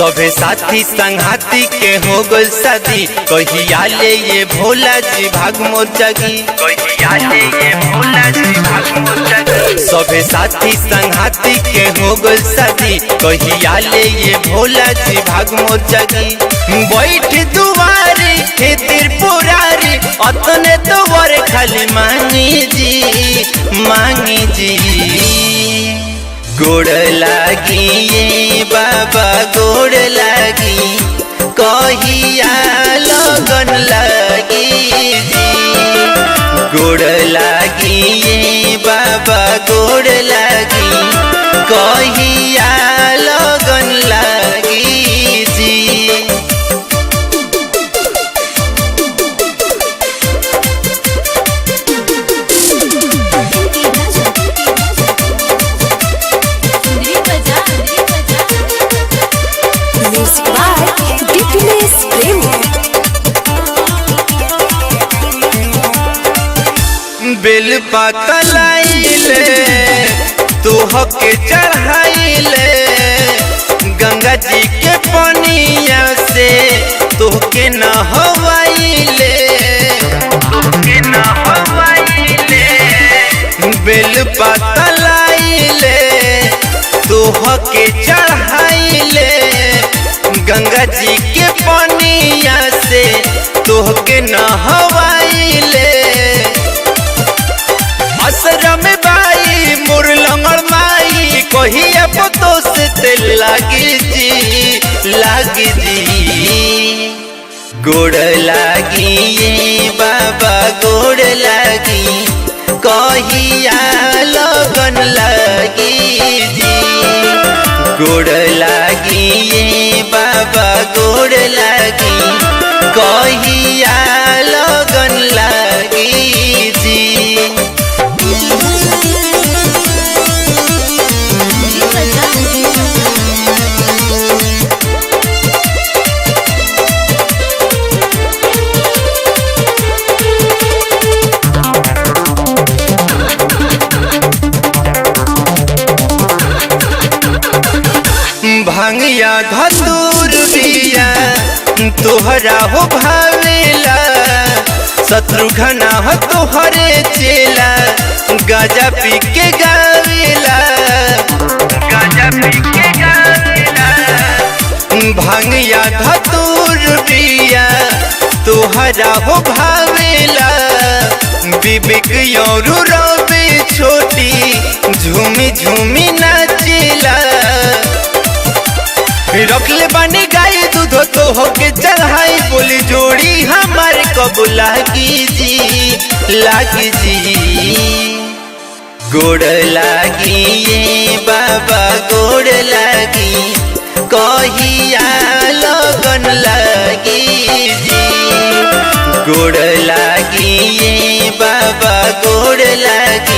सभे साथी संघाती के हो गल शादी, कहिया ले ये भोला जी भाग मोर जगी, कहिया ले ये भोला जी भाग मोर जगी। सभे साथी संघाती के हो गल शादी, कहिया ले ये भोला जी भाग मोर जगी। बैठ दुआरी हे त्रिपुरारी, अतने तो वर खाली मांगी जी गोड़ लागी ये बाबा गोड़ लागी, कहिया लगन लागी जी। गोड़ लागी ये बाबा गोड़ लागी, कहिया लगन लागी जी। बेल पाता लाइले तोह के चढ़ाइले, गंगा जी के पनिया से तोह के नहवाइले, बेल पाता लाइले तोह के चढ़ाइले, गंगा जी के पनिया से तोह के नहवाइले। असरम बाई मोर लंगड़ माई, कहिया पतो से तेल लागी जी गोड़ लागी ये बाबा गोड़ लागी, कहिया लगन लागी जी। गोड़ लागी ये बाबा गोड़ लागी, कहिया लगन लागी जी। भांगिया धतूर बिया तोहरा हो भावेला, शत्रुघ्न हो तोहरे चेला, गाजा पी के गावेला, गाजा पी के गावेला। भांगिया धतूर बिया तोहरा हो भावेला, विवेक और रवि छोटी झूमी झूमी नाचेला। रखले बानी गाय दूध तो होके चढ़ाई, बोली जोड़ी हमारे कब लागी जी गोड़ लागी ये बाबा गोड़ लागी, कहिया लगन लागी जी। गोड़ लागी ये बाबा गोड़ लागी,